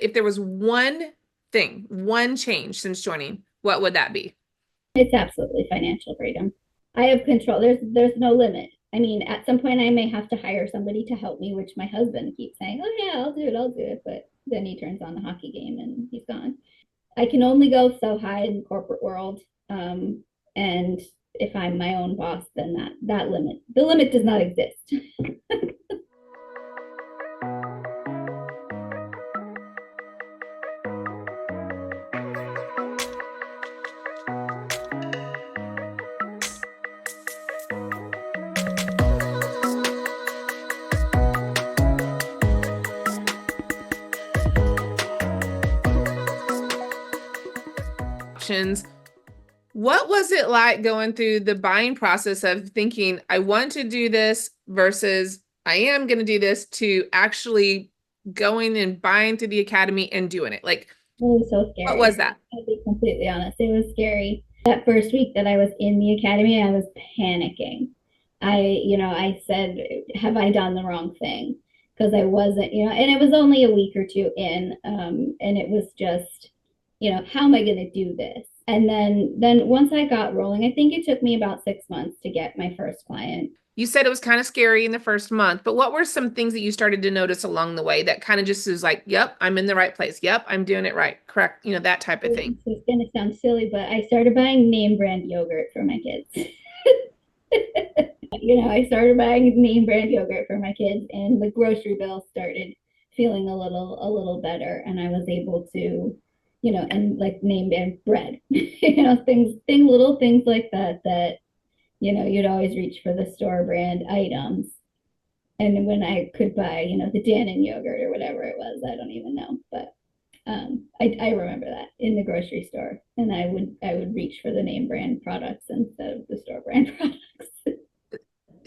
If there was one thing, one change since joining, what would that be? It's absolutely financial freedom. I have control. There's no limit. I mean, at some point I may have to hire somebody to help me, which my husband keeps saying, "Oh yeah, I'll do it." But then he turns on the hockey game and he's gone. I can only go so high in the corporate world. And if I'm my own boss, then the limit does not exist. Options. What was it like going through the buying process of thinking, I want to do this versus I am going to do this to actually going and buying through the academy and doing it? Like, It was so what was scary. that? I'll be completely honest. It was scary. That first week that I was in the academy, I was panicking. I said, have I done the wrong thing? Because I wasn't, and it was only a week or two in. And it was just, how am I going to do this? And then once I got rolling, I think it took me about 6 months to get my first client. You said it was kind of scary in the first month, but what were some things that you started to notice along the way that kind of just was like, yep, I'm in the right place. Yep, I'm doing it right. Correct. That type of thing. It's going to sound silly, but I started buying name brand yogurt for my kids. I started buying name brand yogurt for my kids, and the grocery bill started feeling a little better, and I was able to, and like name brand bread, little things like that, you'd always reach for the store brand items. And when I could buy, the Dannon yogurt or whatever it was, I don't even know, but I remember that in the grocery store, and I would reach for the name brand products instead of the store brand products.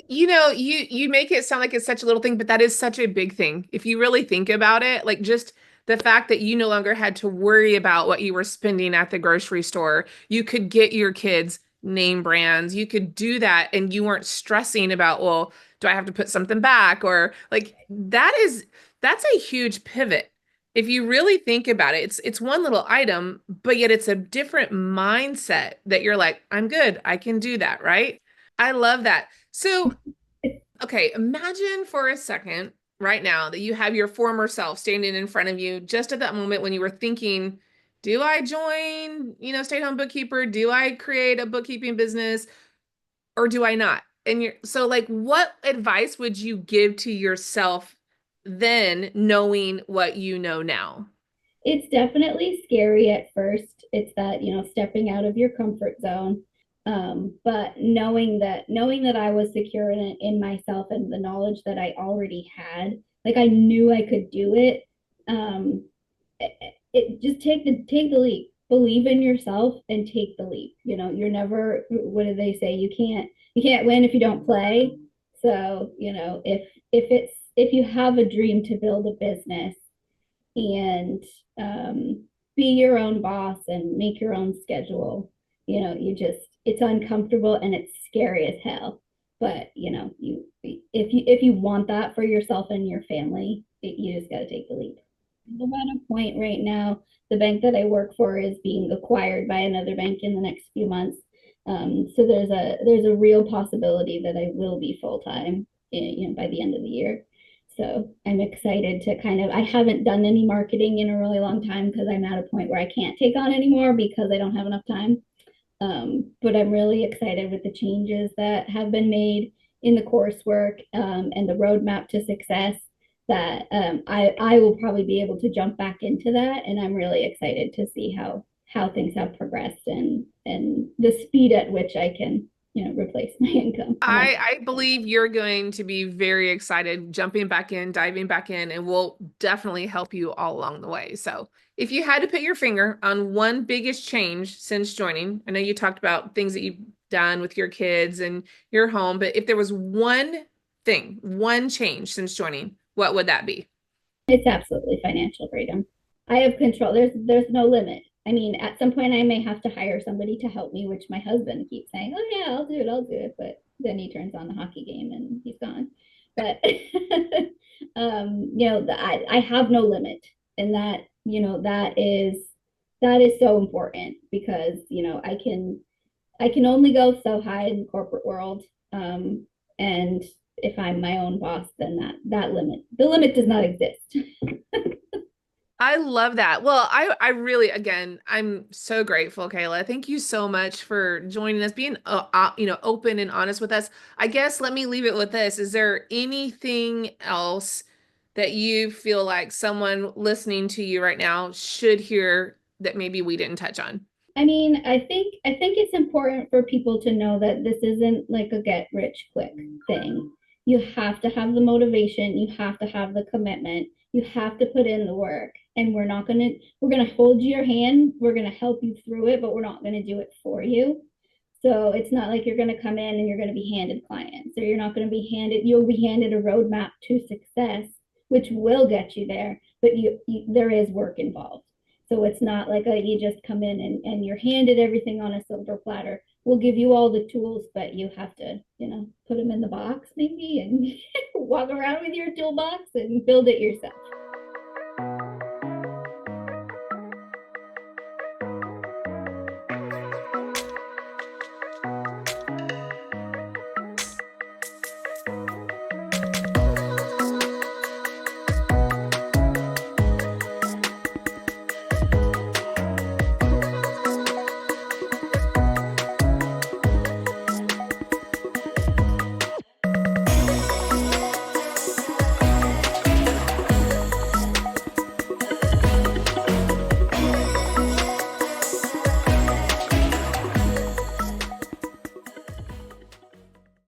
You make it sound like it's such a little thing, but that is such a big thing. If you really think about it, like just the fact that you no longer had to worry about what you were spending at the grocery store, you could get your kids name brands. You could do that and you weren't stressing about, well, do I have to put something back? Or like that's a huge pivot. If you really think about it, it's one little item, but yet it's a different mindset that you're like, I'm good. I can do that, right? I love that. So okay, imagine for a second right now that you have your former self standing in front of you just at that moment when you were thinking, do I join, stay-at-home bookkeeper? Do I create a bookkeeping business or do I not? And you're so like, what advice would you give to yourself then knowing what you know now? It's definitely scary at first. It's that, stepping out of your comfort zone. But knowing that I was secure in myself and the knowledge that I already had, like I knew I could do it. It just take the leap. Believe in yourself and take the leap. You're never, what do they say? You can't win if you don't play. So, if you have a dream to build a business, and be your own boss and make your own schedule. It's uncomfortable and it's scary as hell. But if you want that for yourself and your family, you just got to take the leap. I'm at a point right now. The bank that I work for is being acquired by another bank in the next few months. So there's a real possibility that I will be full time, by the end of the year. So I'm excited to I haven't done any marketing in a really long time because I'm at a point where I can't take on anymore because I don't have enough time. But I'm really excited with the changes that have been made in the coursework, and the roadmap to success, that I will probably be able to jump back into that. And I'm really excited to see how things have progressed, and the speed at which I can, replace my income. I believe you're going to be very excited jumping back in, diving back in, and we'll definitely help you all along the way. So, if you had to put your finger on one biggest change since joining, I know you talked about things that you've done with your kids and your home, but if there was one thing, one change since joining, what would that be? It's absolutely financial freedom. I have control. There's no limit. I mean, at some point I may have to hire somebody to help me, which my husband keeps saying, "Oh yeah, I'll do it." But then he turns on the hockey game and he's gone. But I have no limit, and that is so important because, I can only go so high in the corporate world. And if I'm my own boss, then the limit does not exist. I love that. Well, I really, again, I'm so grateful, Kayla. Thank you so much for joining us, being, open and honest with us. I guess let me leave it with this. Is there anything else that you feel like someone listening to you right now should hear that maybe we didn't touch on? I mean, I think it's important for people to know that this isn't like a get rich quick thing. You have to have the motivation, you have to have the commitment, you have to put in the work. And we're gonna hold your hand, we're gonna help you through it, but we're not gonna do it for you. So it's not like you're gonna come in and you're gonna be handed clients, or you'll be handed a roadmap to success, which will get you there, but there is work involved. So it's not like you just come in and you're handed everything on a silver platter. We'll give you all the tools, but you have to, put them in the box maybe and walk around with your toolbox and build it yourself.